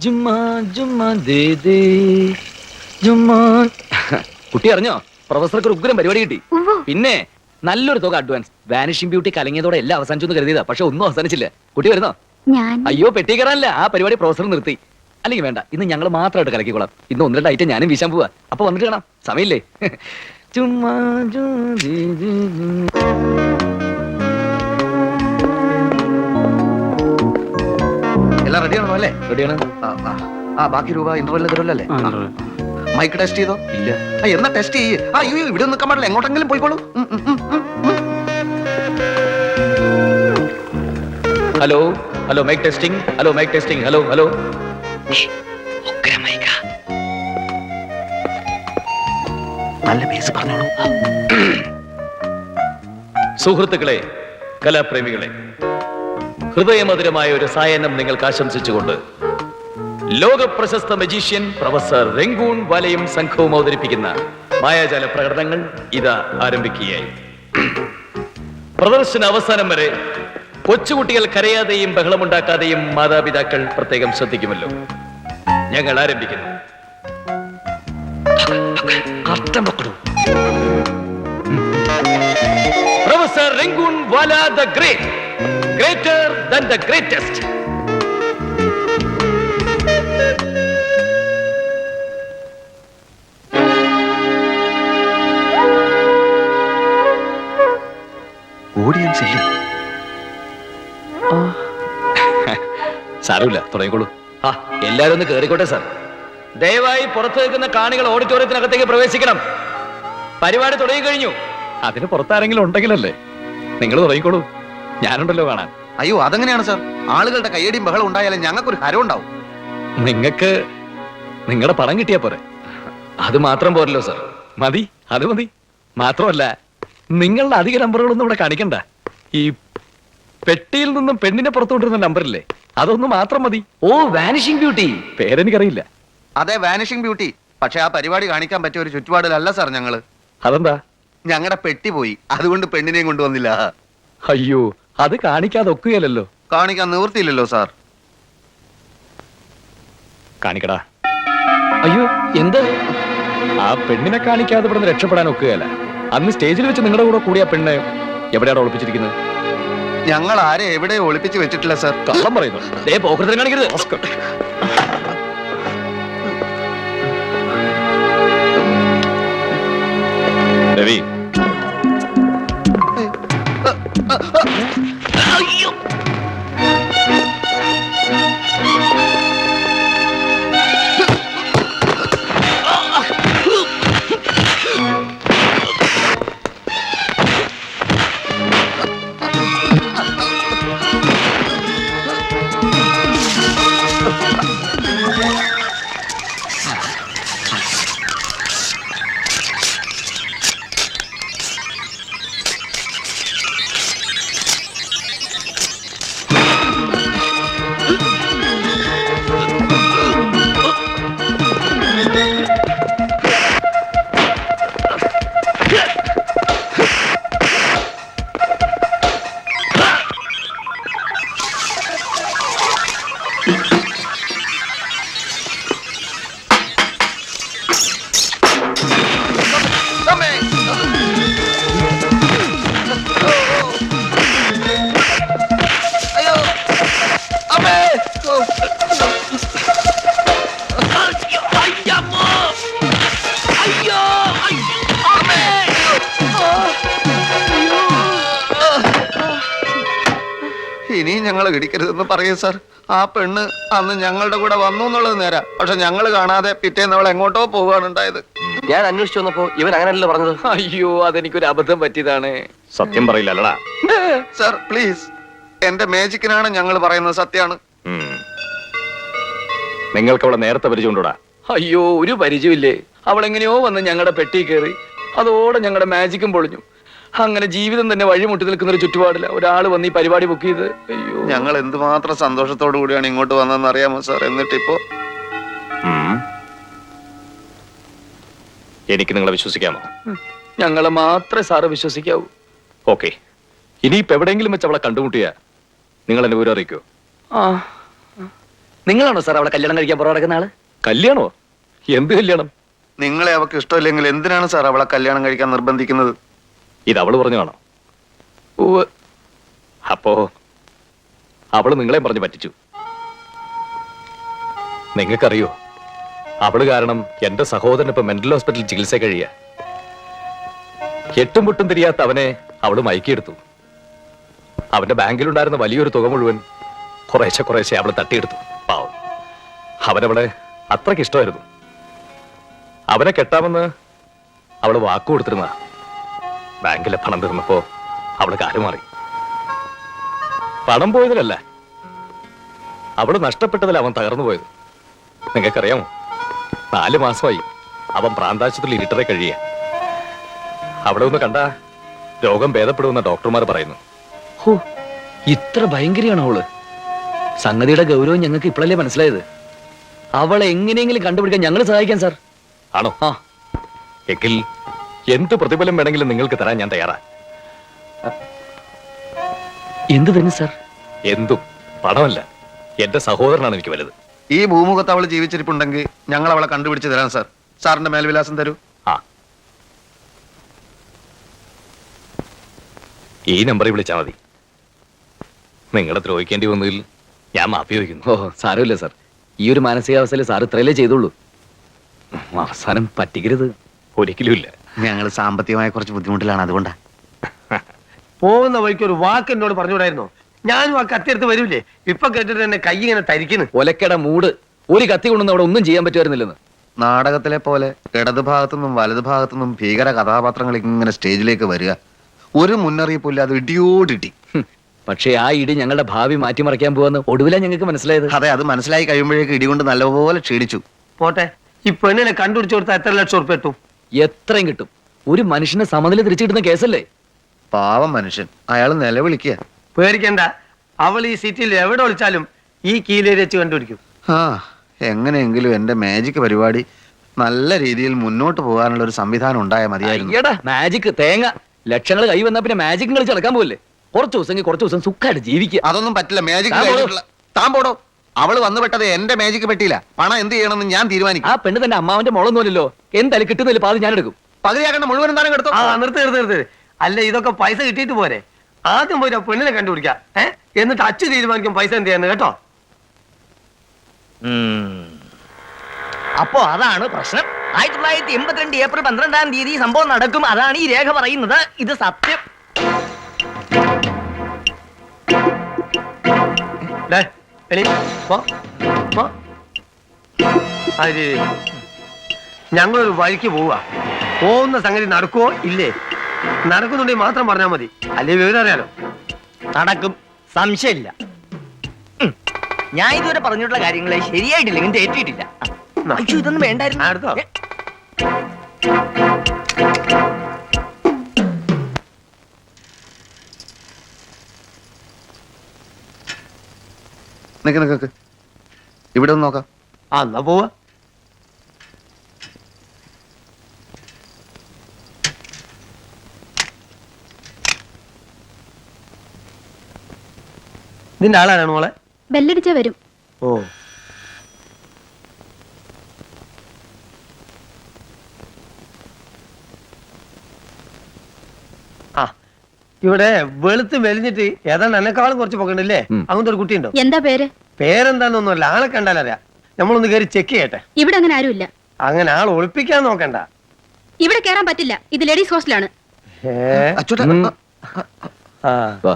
ജുമ്മാ ജുമ്മാ ദേ ദേ ജുമ്മാ. കുട്ടി അറിഞ്ഞോ, പ്രൊഫസർക്ക് ഒരു ഉഗ്രം പരിപാടി കിട്ടി. പിന്നെ നല്ലൊരു തുക അഡ്വാൻസ്. വാനിഷിംഗ് ബ്യൂട്ടി കലങ്ങിയതോടെ എല്ലാം അവസാനിച്ചു എന്ന് കരുതിയതാ, പക്ഷെ ഒന്നും അവസാനിച്ചില്ല. കുട്ടി വരുന്നോ? അയ്യോ, പെട്ടി കയറാനല്ല, ആ പരിപാടി പ്രൊഫസർ നിർത്തി. അല്ലെങ്കിൽ വേണ്ട, ഇന്ന് ഞങ്ങൾ മാത്രമായിട്ട് കലക്കിക്കോളാം. ഇന്ന് 1-2 ഐറ്റം ഞാനും വീശാൻ പോവാ. അപ്പൊ വന്നിട്ട് കാണാം, സമയമില്ലേ? ചുമ്മാ എല്ലാം റെഡിയാണോ അല്ലേ? റെഡിയാണ്. ബാക്കി രൂപ ഇന്റർവെല്ലിന് തരുമല്ലേ? മൈക്ക് ടെസ്റ്റ് ചെയ്തോ? ഇല്ല. എന്നാ ടെസ്റ്റ് ചെയ്യേ. അയ്യോ, ഇവിടെ നിൽക്കാൻ പാടില്ല, എങ്ങോട്ടെങ്കിലും പോയിക്കോളൂ. Hello hello, mike testing. Hello mike testing. Hello hello. നല്ല ബേസ് പറഞ്ഞോളൂ. സുഹൃത്തുക്കളെ, കലാപ്രേമികളെ, ഹൃദയമധുരമായ ഒരു സായനം നിങ്ങൾക്ക് ആശംസിച്ചുകൊണ്ട് ലോക പ്രശസ്ത മജീഷ്യൻ പ്രൊഫസർ രംഗൂൺ വാലയും സംഘവും അവതരിപ്പിക്കുന്ന മായാജാല പ്രകടനങ്ങൾ ഇതാ ആരംഭിക്കുകയായി. പ്രദർശന അവസാനം വരെ കൊച്ചുകുട്ടികൾ കരയാതെയും ബഹളമുണ്ടാക്കാതെയും മാതാപിതാക്കൾ പ്രത്യേകം ശ്രദ്ധിക്കുമല്ലോ. ഞങ്ങൾ ആരംഭിക്കുന്നു. Professor Rangoon Wala the great, greater than the greatest. Audience ഇല്ലേ? സാരമില്ല, തുടങ്ങിക്കോളൂ. എല്ലാരും ഒന്ന് കേറിക്കോട്ടെ സാർ. ദയവായി പുറത്തു നിൽക്കുന്ന കാണികൾ ഓഡിറ്റോറിയത്തിനകത്തേക്ക് പ്രവേശിക്കണം. പരിപാടി തുടങ്ങി കഴിഞ്ഞു. അതിന് പുറത്താരെങ്കിലും ഉണ്ടെങ്കിലല്ലേ. നിങ്ങൾ തുടങ്ങിക്കോളൂ, ഞാനുണ്ടല്ലോ കാണാൻ. അയ്യോ, അതെങ്ങനെയാണ് സാർ? ആളുകളുടെ കയ്യടിയും ബഹളം ഉണ്ടായാലും ഞങ്ങൾക്കൊരു ഹരം ഉണ്ടാവും. നിങ്ങൾക്ക് നിങ്ങളുടെ പണം കിട്ടിയാ പോരെ? അത് മാത്രം പോരല്ലോ സാർ. മതി, അത് മതി. മാത്രമല്ല, നിങ്ങളുടെ അധിക നമ്പറുകളൊന്നും ഇവിടെ കാണിക്കണ്ട. ഈ പെട്ടിയിൽ നിന്നും പെണ്ണിനെ പുറത്തുകൊണ്ടിരുന്ന നമ്പറില്ലേ, അതൊന്നും മാത്രം മതി. ഓ, വാനിഷിംഗ് ബ്യൂട്ടി. പേരെനിക്കറിയില്ല. അതെ, വാനിഷിംഗ് ബ്യൂട്ടി. പക്ഷെ ആ പരിപാടി കാണിക്കാൻ പറ്റിയ ഒരു ചുറ്റുപാടിലല്ല സാർ ഞങ്ങള്. അതെന്താ? ഞങ്ങളുടെ പെട്ടി പോയി, അതുകൊണ്ട് പെണ്ണിനെയും കൊണ്ടുവന്നില്ല. അയ്യോ, അത് കാണിക്കാതെ ഒക്കുകയല്ലോ. കാണിക്കാൻ നിവൃത്തിയില്ലല്ലോ സാർ. കാണിക്കടാ. അയ്യോ, എന്ത്? ആ പെണ്ണിനെ കാണിക്കാതെ ഇവിടെ നിന്ന് രക്ഷപ്പെടാൻ ഒക്കുകയല്ല. അന്ന് സ്റ്റേജിൽ വെച്ച് നിങ്ങളുടെ കൂടെ കൂടിയ പെണ്ണ് എവിടെയാണ് ഒളിപ്പിച്ചിരിക്കുന്നത്? ഞങ്ങൾ ആരെ എവിടെ ഒളിപ്പിച്ച് വെച്ചിട്ടില്ല സാർ. കള്ളം പറയുന്നു. പോക്കറ്റിൽ കാണിക്കരുത്. രവി, ഇനിയും ഞങ്ങൾ ഇടിക്കരുതെന്ന് പറയൂ സാർ. ആ പെണ്ണ് അന്ന് ഞങ്ങളുടെ കൂടെ വന്നു എന്നുള്ളത് നേരാ, പക്ഷെ ഞങ്ങൾ കാണാതെ പിറ്റേന്ന് അവൾ എങ്ങോട്ടോ പോവുകയാണ് ഉണ്ടായത്. ഞാൻ അന്വേഷിച്ചു വന്നപ്പോ ഇവൻ അങ്ങനെയല്ലോ പറഞ്ഞത്. അയ്യോ, അതെനിക്കൊരു അബദ്ധം പറ്റിയതാണ്. സത്യം പറയില്ലല്ലടാ സാർ. പ്ലീസ്, എന്റെ മാജിക്കിനാണ് ഞങ്ങൾ പറയുന്നത്, സത്യമാണ്. നിങ്ങൾക്ക് അവളെ നേരത്തെ പരിചയമുണ്ടോടാ? അയ്യോ, ഒരു പരിചയമില്ലേ. അവളെങ്ങനെയോ വന്ന് ഞങ്ങളുടെ പെട്ടി കയറി, അതോടെ ഞങ്ങളുടെ മാജിക്കും പൊളിഞ്ഞു. അങ്ങനെ ജീവിതം തന്നെ വഴിമുട്ടി നിൽക്കുന്ന ഒരു ചുറ്റുപാടില്ല ഒരാൾ വന്ന് ഈ പരിപാടി ബുക്ക് ചെയ്ത്. അയ്യോ, ഞങ്ങൾ എന്തുമാത്രം സന്തോഷത്തോടു കൂടിയാണ് ഇങ്ങോട്ട് വന്നതെന്ന് അറിയാമോ സാർ? എന്നിട്ടിപ്പോ എനിക്ക് നിങ്ങളെ വിശ്വസിക്കാമോ? ഞങ്ങളെ മാത്രമേ സാറ് വിശ്വസിക്കാവൂ. ഓക്കെ, ഇനിയിപ്പോ എവിടെയെങ്കിലും വെച്ച് അവളെ കണ്ടുമുട്ടിയാ നിങ്ങൾ എന്നെ വിവരം അറിയിക്കോ? നിങ്ങളാണോ സാർ അവളെ കല്യാണം കഴിക്കാൻ പുറകിടക്കുന്ന ആള്? കല്യാണോ? എന്ത് കല്യാണം? നിങ്ങളെ അവക്ക് ഇഷ്ടമില്ലെങ്കിൽ എന്തിനാണ് സാർ അവളെ കല്യാണം കഴിക്കാൻ നിർബന്ധിക്കുന്നത്? ഇത് അവള് പറഞ്ഞു കാണോ? അപ്പോ അവള് നിങ്ങളെ പറഞ്ഞു പറ്റിച്ചു. നിങ്ങൾക്കറിയോ, അവള് കാരണം എന്റെ സഹോദരൻ ഇപ്പൊ മെന്റൽ ഹോസ്പിറ്റലിൽ ചികിത്സ കഴിയ. എട്ടും പൊട്ടും തിരിയാത്ത അവനെ അവള് മയക്കിയെടുത്തു. അവന്റെ ബാങ്കിലുണ്ടായിരുന്ന വലിയൊരു തുക മുഴുവൻ കുറേശ്ശെ അവള് തട്ടിയെടുത്തു. പാവം, അവനവളെ അത്രയ്ക്ക് ഇഷ്ടമായിരുന്നു. അവനെ കെട്ടാമെന്ന് അവള് വാക്കു കൊടുത്തിരുന്ന. ബാങ്കിലെ പണം തീർന്നപ്പോ അവള് കാലുമാറി. പണം പോയതിലല്ല, അവള് നഷ്ടപ്പെട്ടതിൽ അവൻ തകർന്നു പോയത്. നിങ്ങൾക്കറിയാമോ, 4 മാസമായി അവൻ പ്രാന്താശുപത്രിയിൽ ഇരുട്ടറെ കഴിയ. അവിടെ ഒന്ന് കണ്ട രോഗം ഭേദപ്പെടുമെന്ന് ഡോക്ടർമാർ പറയുന്നു. ഹോ, ഇത്ര ഭയങ്കരയാണോ അവള്? സംഗതിയുടെ ഗൗരവം ഞങ്ങൾക്ക് ഇപ്പോഴല്ലേ മനസ്സിലായത്. അവളെ എങ്ങനെയെങ്കിലും കണ്ടുപിടിക്കാൻ ഞങ്ങൾ സഹായിക്കാം സാർ. ആണോ? ആ, എങ്കിൽ എന്ത് പ്രതിഫലം വേണമെങ്കിലും നിങ്ങൾക്ക് തരാൻ ഞാൻ തയ്യാറാ. എന്ത് തന്നെ സാർ? എന്തും. പണമല്ല, എന്റെ സഹോദരനാണ് എനിക്ക് വലുത്. ഈ ഭൂമുഖത്ത് അവള് ജീവിച്ചിരിപ്പുണ്ടെങ്കിൽ ഞങ്ങൾ അവളെ കണ്ടുപിടിച്ച് തരാം സാർ. സാറിന്റെ മേൽവിലാസം തരൂ. ആ, ഈ നമ്പറിൽ വിളിച്ചാൽ മതി. നിങ്ങളെ ദ്രോഹിക്കേണ്ടി വന്നതിൽ ഞാൻ മാപ്പി ചോദിക്കുന്നു. ഓ, സാരമില്ല സാർ. ഈ ഒരു മാനസികാവസ്ഥയിൽ സാർ ഇത്രയല്ലേ ചെയ്തുള്ളൂ. അവസാനം പറ്റിക്കരുത്. ഒരിക്കലും ഇല്ല. ഞങ്ങൾ സാമ്പത്തികമായ കുറച്ച് ബുദ്ധിമുട്ടിലാണ്, അതുകൊണ്ടാ. പോകുന്ന വഴിക്ക് ഒരു വാക്ക് എന്നോട് പറഞ്ഞുകൂടായിരുന്നോ? ഞാനും ആ കത്തിയെടുത്ത് വരൂലേ? ഇപ്പൊ കേട്ടിട്ട് എന്നെ കൈ ഇങ്ങനെ തരിക്കുന്നു. ഒലക്കട മൂട്. ഒരു കത്തി കൊണ്ടൊന്നും അവിടെ ഒന്നും ചെയ്യാൻ പറ്റുമായിരുന്നില്ലെന്ന്. നാടകത്തിലെ പോലെ ഇടതു ഭാഗത്തുനിന്നും വലതു ഭാഗത്തുനിന്നും ഭീകര കഥാപാത്രങ്ങൾ ഇങ്ങനെ സ്റ്റേജിലേക്ക് വരിക. ഒരു മുന്നറിയിപ്പില്ല, അത് ഇടിയോടിട്ടി. പക്ഷേ ആ ഇടി ഞങ്ങളുടെ ഭാവി മാറ്റിമറിക്കാൻ പോവാന്ന് ഒടുവിലാ ഞങ്ങൾക്ക് മനസ്സിലായത്. അതെ, അത് മനസ്സിലായി കഴിയുമ്പോഴേക്ക് ഇടികൊണ്ട് നല്ലപോലെ ക്ഷീണിച്ചു. പോട്ടെ, ഈ പെണ്ണിനെ കണ്ടുപിടിച്ചു കൊടുത്താൽ എത്ര ലക്ഷം ഉറുപ്പ് കിട്ടും? എത്രയും കിട്ടും. ഒരു മനുഷ്യനെ സമനില തിരിച്ചു കിട്ടുന്ന കേസല്ലേ. പാവം മനുഷ്യൻ, അയാൾ നിലവിളിക്കുക. പേടിക്കണ്ട, അവൾ ഈ സിറ്റിയിൽ എവിടെ വിളിച്ചാലും ഈ കീലേരി വെച്ച് കണ്ടുപിടിക്കും. ആ, എങ്ങനെയെങ്കിലും എന്റെ മാജിക് പരിപാടി നല്ല രീതിയിൽ മുന്നോട്ട് പോകാനുള്ള ഒരു സംവിധാനം ഉണ്ടായാൽ മതിയായിരുന്നു. അയ്യടാ, മാജിക് തേങ്ങ. ലക്ഷങ്ങൾ കൈ വന്നാ പിന്നെ മാജിക് കളിച്ച് നടക്കാൻ പോകല്ലേ. കുറച്ച് ദിവസം സുഖമായിട്ട് ജീവിക്കുക. അതൊന്നും പറ്റില്ല. മാജിക് താൻ പോടോ. കഴിഞ്ഞിട്ടുള്ള താൻ പോടോ. അവള് വന്നു പെട്ടത് എന്റെ മാജിക് പറ്റിയില്ല. പണം എന്ത് ചെയ്യണമെന്ന് ഞാൻ തീരുമാനിക്കും. ആ പെണ്ണ് തന്റെ അമ്മാവന്റെ മുളൊന്നുമല്ലോ. എന്തായാലും കിട്ടുന്നില്ല, പാതി ഞാൻ എടുക്കും. പകുതിയാക്കണ്ട, മുഴുവൻ എന്തായാലും എടുത്തോ. ആ, നിർത്ത്. അല്ല, ഇതൊക്കെ പൈസ കിട്ടിയിട്ട് പോരെ? ആദ്യം പോയി ആ പെണ്ണിനെ കണ്ടുപിടിക്കാം. എന്നിട്ട് അച്ഛൻ തീരുമാനിക്കും പൈസ എന്ത് ചെയ്യാന്ന്, കേട്ടോ? അപ്പോ അതാണ് പ്രശ്നം. 1982 ഏപ്രിൽ 12-ാം തീയതി ഈ സംഭവം നടക്കും. അതാണ് ഈ രേഖ പറയുന്നത്. ഇത് സത്യം. ഡേ, എണീ, പോ, പോ. അത് ശരി. ഞങ്ങളൊരു വഴിക്ക് പോവുക. പോകുന്ന സംഗതി നടക്കുവോ ഇല്ലേ? നടക്കുന്നുണ്ടെങ്കിൽ മാത്രം പറഞ്ഞാൽ മതി, അല്ലേ വിവരം അറിയാലോ. നടക്കും, സംശയമില്ല. ഞാൻ ഇതുവരെ പറഞ്ഞിട്ടുള്ള കാര്യങ്ങളെ ശരിയായിട്ടില്ലെങ്കിൽ തെറ്റിയിട്ടില്ല. അയ്യോ, ഇതൊന്നും വേണ്ടായിരുന്നു. അടുത്തോ? നിക്ക് ഇവിടെ ഒന്ന് നോക്കാം. ആ, എന്നാ പോവാ. ഇതിന്റെ ആളാണ് മോളെ? ബെല്ലടിച്ചാ വരും. ഓ, ആ, ഇവിടെ വെളുത്ത് മെലിഞ്ഞിട്ട് ഏതാണ്ട് എന്നെക്കാളും കുറച്ച് പൊക്കണ്ടല്ലേ? അങ്ങനത്തെ ഒരു കുട്ടിയുണ്ടോ? എന്താ പേര്? പേരെന്താന്നൊന്നുമല്ല, ആളെ കണ്ടാലറിയാം. നമ്മളൊന്ന് കയറി ചെക്ക് ചെയ്യട്ടെ. ഇവിടെ അങ്ങനെ ആരുമില്ല. അങ്ങനെ ആൾ ഒളിപ്പിക്കാൻ നോക്കണ്ട. ഇവിടെ കേറാൻ പറ്റില്ല. ഇത് ലേഡീസ് ഹോസ്റ്റലാണ്. ഏ, അച്ചൂട്ടാ, ഉം. ആ, വാ.